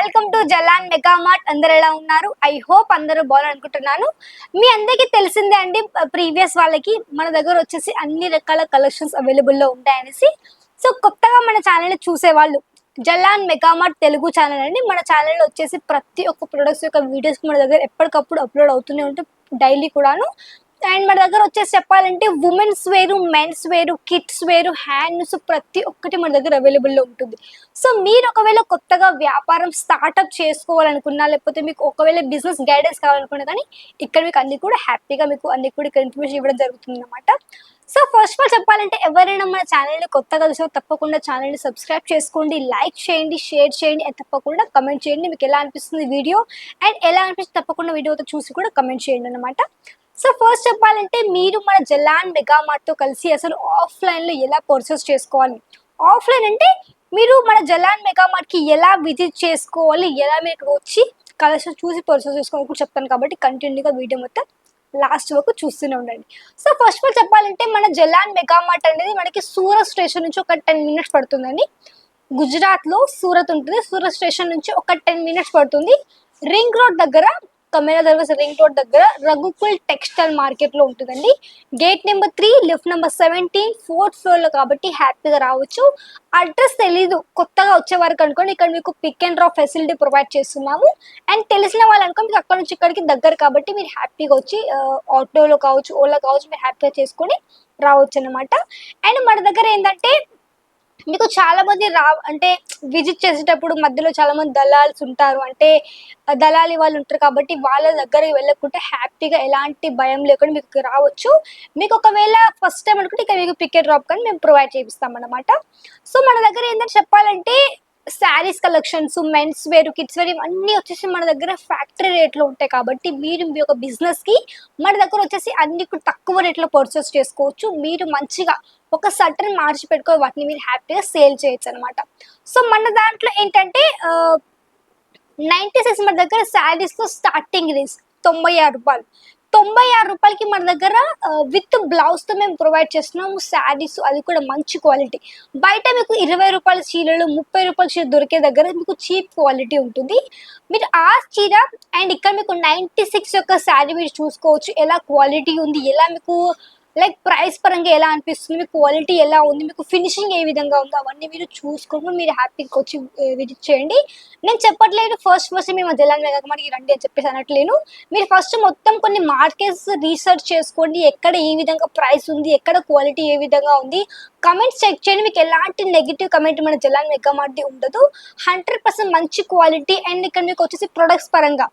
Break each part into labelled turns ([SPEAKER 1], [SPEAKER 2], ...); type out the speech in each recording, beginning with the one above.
[SPEAKER 1] Welcome to Jalan mega mart. అందరు ఎలా ఉన్నారు? ఐ హోప్ అందరూ బాగాలనుకుంటున్నాను. మీ అందరికీ తెలిసిందే అండి, ప్రీవియస్ వాళ్ళకి మన దగ్గర వచ్చేసి అన్ని రకాల కలెక్షన్స్ అవైలబుల్లో ఉంటాయనేసి. సో కొత్తగా మన ఛానల్ చూసేవాళ్ళు Jalan mega mart Telugu channel అండి. మన ఛానల్లో వచ్చేసి ప్రతి ఒక్క ప్రొడక్ట్స్ యొక్క వీడియోస్ మన దగ్గర ఎప్పటికప్పుడు అప్లోడ్ అవుతూనే ఉంటాయి, డైలీ కూడాను. అండ్ మన దగ్గర వచ్చేసి చెప్పాలంటే ఉమెన్స్ వేరు, మెన్స్ వేరు, కిడ్స్ వేరు, హ్యాండ్స్ ప్రతి ఒక్కటి మన దగ్గర అవైలబుల్లో ఉంటుంది. సో మీరు ఒకవేళ కొత్తగా వ్యాపారం స్టార్ట్అప్ చేసుకోవాలనుకున్నా, లేకపోతే మీకు ఒకవేళ బిజినెస్ గైడెన్స్ కావాలనుకున్నా కానీ ఇక్కడ మీకు అన్ని కూడా హ్యాపీగా మీకు అన్ని కూడా ఇక్కడ ఇన్ఫర్మేషన్ ఇవ్వడం జరుగుతుంది అనమాట. సో ఫస్ట్ ఆఫ్ ఆల్ చెప్పాలంటే ఎవరైనా మన ఛానల్ని కొత్తగా చూసినా తప్పకుండా ఛానల్ని సబ్స్క్రైబ్ చేసుకోండి, లైక్ చేయండి, షేర్ చేయండి, అండ్ తప్పకుండా కమెంట్ చేయండి మీకు ఎలా అనిపిస్తుంది వీడియో, అండ్ ఎలా అనిపిస్తుంది తప్పకుండా వీడియోతో చూసి కూడా కమెంట్ చేయండి అనమాట. సో ఫస్ట్ చెప్పాలంటే మీరు మన జలాన్ మెగా మార్ట్తో కలిసి అసలు ఆఫ్లైన్లో ఎలా పర్చేస్ చేసుకోవాలి. ఆఫ్లైన్ అంటే మీరు మన జలాన్ మెగా మార్ట్కి ఎలా విజిట్ చేసుకోవాలి, ఎలా మీకు వచ్చి కలెక్షన్ చూసి పర్చేస్ చేసుకోవాలి కూడా చెప్తాను. కాబట్టి కంటిన్యూగా వీడియో మొత్తం లాస్ట్ వరకు చూస్తూనే ఉండండి. సో ఫస్ట్ ఆఫ్ ఆల్ చెప్పాలంటే మన జలాన్ మెగా మార్ట్ అనేది మనకి సూరత్ స్టేషన్ నుంచి ఒక 10 minutes పడుతుందండి. గుజరాత్లో సూరత్ ఉంటుంది. సూరత్ స్టేషన్ నుంచి ఒక 10 minutes పడుతుంది. రింగ్ రోడ్ దగ్గర, కమేరా దర్వాజా రింగ్ రోడ్ దగ్గర రఘుకుల్ టెక్స్టైల్ మార్కెట్లో ఉంటుందండి. Gate number 3, lift number 17, 4th floorలో కాబట్టి హ్యాపీగా రావచ్చు. అడ్రస్ తెలీదు కొత్తగా వచ్చే వరకు అనుకోండి, ఇక్కడ మీకు pick and drop facility provide చేస్తున్నాము. అండ్ తెలిసిన వాళ్ళు అనుకో మీకు అక్కడ నుంచి ఇక్కడికి దగ్గర కాబట్టి మీరు హ్యాపీగా వచ్చి ఆటోలో కావచ్చు, ఓలా కావచ్చు, మీరు హ్యాపీగా చేసుకొని రావచ్చు అనమాట. అండ్ మన దగ్గర ఏంటంటే మీకు చాలా మంది అంటే విజిట్ చేసేటప్పుడు మధ్యలో చాలా మంది దళాల్స్ ఉంటారు, అంటే దళాలి వాళ్ళు ఉంటారు కాబట్టి వాళ్ళ దగ్గరికి వెళ్ళకుంటే హ్యాపీగా ఎలాంటి భయం లేకుండా మీకు రావచ్చు. మీకు ఒకవేళ ఫస్ట్ టైం అనుకుంటే ఇక్కడ మీకు పిక్ అండ్ డ్రాప్ కానీ మేము ప్రొవైడ్ చేపిస్తాం అనమాట. సో మన దగ్గర ఏంటంటే చెప్పాలంటే saris collections, men's wear, kids wear ఇవన్నీ వచ్చేసి మన దగ్గర ఫ్యాక్టరీ రేట్లో ఉంటాయి కాబట్టి మీరు మీ యొక్క బిజినెస్కి మన దగ్గర వచ్చేసి అన్ని తక్కువ రేట్లో పర్చేస్ చేసుకోవచ్చు. మీరు మంచిగా ఒక సర్టన్ మార్చి పెట్టుకొని వాటిని మీరు హ్యాపీగా సేల్ చేయొచ్చు అనమాట. సో మన దాంట్లో ఏంటంటే 96 మన దగ్గర శారీస్లో స్టార్టింగ్ రేంజ్ 96 రూపాయలు. 96 రూపాయలకి మన దగ్గర విత్ బ్లౌజ్తో మేము ప్రొవైడ్ చేస్తున్నాము శారీస్, అది కూడా మంచి క్వాలిటీ. బయట మీకు 20 రూపాయల చీరలు, 30 రూపాయల చీర దొరికే దగ్గర మీకు చీప్ క్వాలిటీ ఉంటుంది. మీరు ఆ చీర అండ్ ఇక్కడ మీకు 96 యొక్క శారీ మీరు చూసుకోవచ్చు ఎలా క్వాలిటీ ఉంది, ఎలా మీకు లైక్ ప్రైస్ పరంగా ఎలా అనిపిస్తుంది, మీకు క్వాలిటీ ఎలా ఉంది, మీకు ఫినిషింగ్ ఏ విధంగా ఉందో అవన్నీ మీరు చూసుకొని మీరు హ్యాపీగా వచ్చి విజిట్ చేయండి. నేను చెప్పట్లేదు ఫస్ట్ మేము జలాన్ మెగా మార్ట్కి రండి అని చెప్పేసి అనట్లేను. మీరు ఫస్ట్ మొత్తం కొన్ని మార్కెట్స్ రీసెర్చ్ చేసుకోండి, ఎక్కడ ఏ విధంగా ప్రైస్ ఉంది, ఎక్కడ క్వాలిటీ ఏ విధంగా ఉంది, కమెంట్స్ చెక్ చేయండి. మీకు ఎలాంటి నెగిటివ్ కమెంట్ మన జలాన్ మెగా మార్ట్ది ఉండదు. 100% మంచి క్వాలిటీ. అండ్ ఇక్కడ మీకు వచ్చేసి ప్రొడక్ట్స్ పరంగా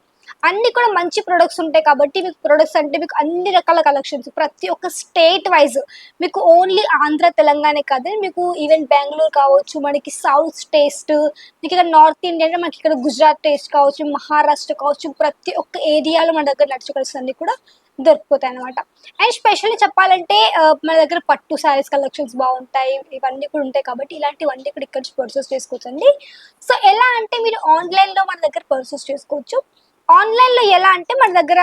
[SPEAKER 1] అన్ని కూడా మంచి ప్రొడక్ట్స్ ఉంటాయి కాబట్టి మీకు ప్రొడక్ట్స్ అంటే మీకు అన్ని రకాల కలెక్షన్స్ ప్రతి ఒక్క స్టేట్ వైజ్ మీకు ఓన్లీ ఆంధ్ర తెలంగాణ కాదు, మీకు ఈవెన్ బెంగళూరు కావచ్చు, మనకి సౌత్ టేస్ట్, మీకు ఇక్కడ నార్త్ ఇండియా అంటే మనకి ఇక్కడ గుజరాత్ టేస్ట్ కావచ్చు, మహారాష్ట్ర కావచ్చు, ప్రతి ఒక్క ఏరియాలో మన దగ్గర నడిచే కలెక్షన్స్ అన్ని కూడా దొరికిపోతాయి అనమాట. అండ్ స్పెషల్లీ చెప్పాలంటే మన దగ్గర పట్టు శారీస్ కలెక్షన్స్ బాగుంటాయి, ఇవన్నీ కూడా ఉంటాయి కాబట్టి ఇలాంటివన్నీ కూడా ఇక్కడ నుంచి పర్చేస్ చేసుకోవచ్చు అండి. సో ఎలా అంటే మీరు ఆన్లైన్లో మన దగ్గర పర్చేస్ చేసుకోవచ్చు. ఆన్లైన్లో ఎలా అంటే మన దగ్గర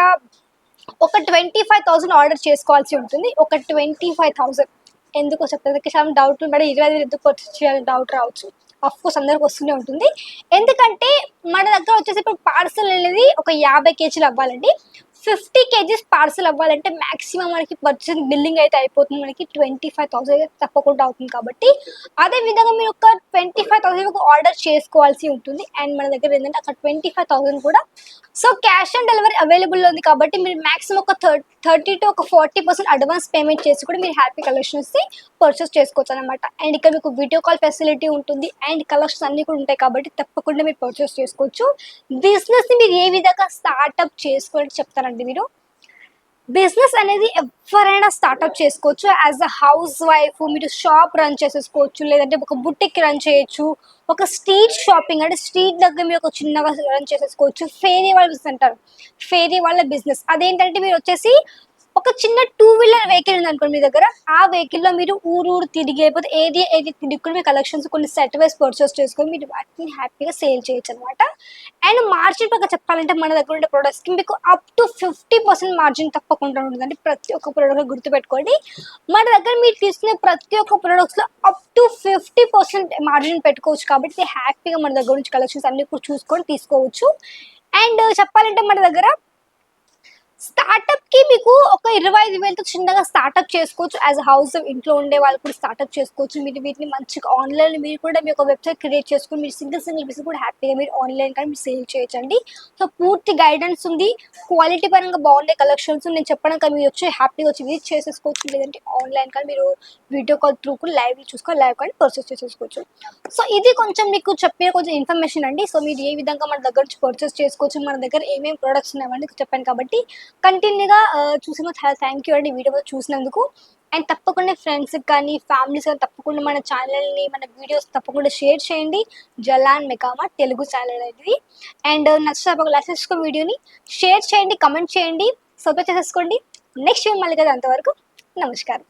[SPEAKER 1] ఒక 25,000 ఆర్డర్ చేసుకోవాల్సి ఉంటుంది. ఒక 25,000 ఎందుకో చెప్తాను, చాలా డౌట్ మేడం 25,000 ఎందుకు పర్చేస్ చేయాలని డౌట్ రావచ్చు. అఫ్కోర్స్ అందరికి వస్తూనే ఉంటుంది. ఎందుకంటే మన దగ్గర వచ్చేసి ఇప్పుడు పార్సల్ అనేది ఒక 50 kgs అవ్వాలండి. 50 kgs పార్సల్ అవ్వాలంటే మ్యాక్సిమం మనకి పర్చేసింగ్ బిల్లింగ్ అయితే అయిపోతుంది, మనకి 25,000 అయితే తప్పకుండా అవుతుంది. కాబట్టి అదేవిధంగా మీరు ఒక 25,000 ఆర్డర్ చేసుకోవాల్సి ఉంటుంది. అండ్ మన దగ్గర ఏంటంటే అక్కడ 25,000 కూడా so cash on delivery available ఉంది కాబట్టి మీరు మ్యాక్సిమం ఒక 30 to 40% అడ్వాన్స్ పేమెంట్ చేసి కూడా మీరు హ్యాపీ కలెక్షన్స్ పర్చేస్ చేసుకోవచ్చు అనమాట. అండ్ ఇక్కడ మీకు వీడియో కాల్ ఫెసిలిటీ ఉంటుంది అండ్ కలెక్షన్స్ అన్నీ కూడా ఉంటాయి కాబట్టి తప్పకుండా మీరు పర్చేస్ చేసుకోవచ్చు. బిజినెస్ని మీరు ఏ విధంగా స్టార్ట్అప్ చేసుకోవాలని చెప్తారండి. మీరు బిజినెస్ అనేది ఎవరైనా స్టార్ట్అప్ చేసుకోవచ్చు. యాజ్ అ హౌస్ వైఫ్ మీరు షాప్ రన్ చేసేసుకోవచ్చు, లేదంటే ఒక బుటిక్ రన్ చేయొచ్చు, ఒక స్ట్రీట్ షాపింగ్ అంటే స్ట్రీట్ దగ్గర మీరు ఒక చిన్నగా రన్ చేసేసుకోవచ్చు. ఫేరీ వాళ్ళ బిజినెస్ అంటారు, ఫేరీ వాళ్ళ బిజినెస్ అదేంటంటే మీరు వచ్చేసి ఒక చిన్న టూ వీలర్ వెహికల్ ఉంది అనుకోండి మీ దగ్గర, ఆ వెహికల్లో మీరు ఊరు తిరిగి లేకపోతే ఏది ఏది తిరుగుకుని మీ కలెక్షన్స్ కొన్ని సెట్ వైస్ పర్చేస్ చేసుకొని మీరు వాటిని హ్యాపీగా సేల్ చేయొచ్చు అనమాట. అండ్ మార్జిన్ పక్క చెప్పాలంటే మన దగ్గర ఉండే ప్రొడక్ట్స్కి మీకు అప్ టు 50% మార్జిన్ తప్పకుండా ఉంటుందండి. ప్రతి ఒక్క ప్రోడక్ట్ గుర్తుపెట్టుకోండి, మన దగ్గర మీరు తీసుకునే ప్రతి ఒక్క ప్రొడక్ట్స్లో అప్ టు 50% మార్జిన్ పెట్టుకోవచ్చు. కాబట్టి హ్యాపీగా మన దగ్గర నుంచి కలెక్షన్స్ అన్ని కూడా చూసుకొని తీసుకోవచ్చు. అండ్ చెప్పాలంటే మన దగ్గర స్టార్టప్‌కి మీకు ఒక 25,000తో చిన్నగా స్టార్టప్ చేసుకోవచ్చు. యాస్ ఎ హౌస్ ఇంట్లో ఉండే వాళ్ళు కూడా స్టార్టప్ చేసుకోవచ్చు. మీరు వీటిని మంచిగా ఆన్‌లైన్‌లో మీరు కూడా మీ ఒక వెబ్‌సైట్ క్రియేట్ చేసుకొని మీరు సింగిల్ పీస్ కూడా హ్యాపీగా మీరు ఆన్‌లైన్ కానీ మీరు సేల్ చేయొచ్చండి. సో, పూర్తి గైడెన్స్ ఉంది. క్వాలిటీ పరంగా బాగుండే కలెక్షన్స్ నేను చెప్పడం కానీ మీరు వచ్చి హ్యాపీగా వచ్చి విజిట్ చేసేసుకోవచ్చు. లేదంటే ఆన్‌లైన్ కానీ మీరు వీడియో కాల్ త్రూ కూడా లైవ్‌లో చూసుకొని లైవ్ కానీ పర్చేస్ చేసేసుకోవచ్చు. సో, ఇది కొంచెం మీకు చెప్పే కొంచెం ఇన్ఫర్మేషన్ అండి. సో, మీరు ఏ విధంగా మన దగ్గర నుంచి పర్చేస్ చేసుకోవచ్చు, మన దగ్గర ఏమేమి ప్రొడక్ట్స్ ఉన్నాయని చెప్పాను కాబట్టి కంటిన్యూగా చూసినందుకు చాలా థ్యాంక్ యూ అండి వీడియో చూసినందుకు. అండ్ తప్పకుండా ఫ్రెండ్స్కి కానీ ఫ్యామిలీస్ కానీ తప్పకుండా మన ఛానల్ని మన వీడియోస్ తప్పకుండా షేర్ చేయండి. జలాన్ మెగామా తెలుగు ఛానల్ అనేది. అండ్ నచ్చితే తప్పకుండా లైక్ చేసుకోండి, వీడియోని షేర్ చేయండి, కమెంట్ చేయండి, సబ్స్క్రైబ్ చేసేసుకోండి. నెక్స్ట్ వీడియో మళ్ళీ కదా, అంతవరకు నమస్కారం.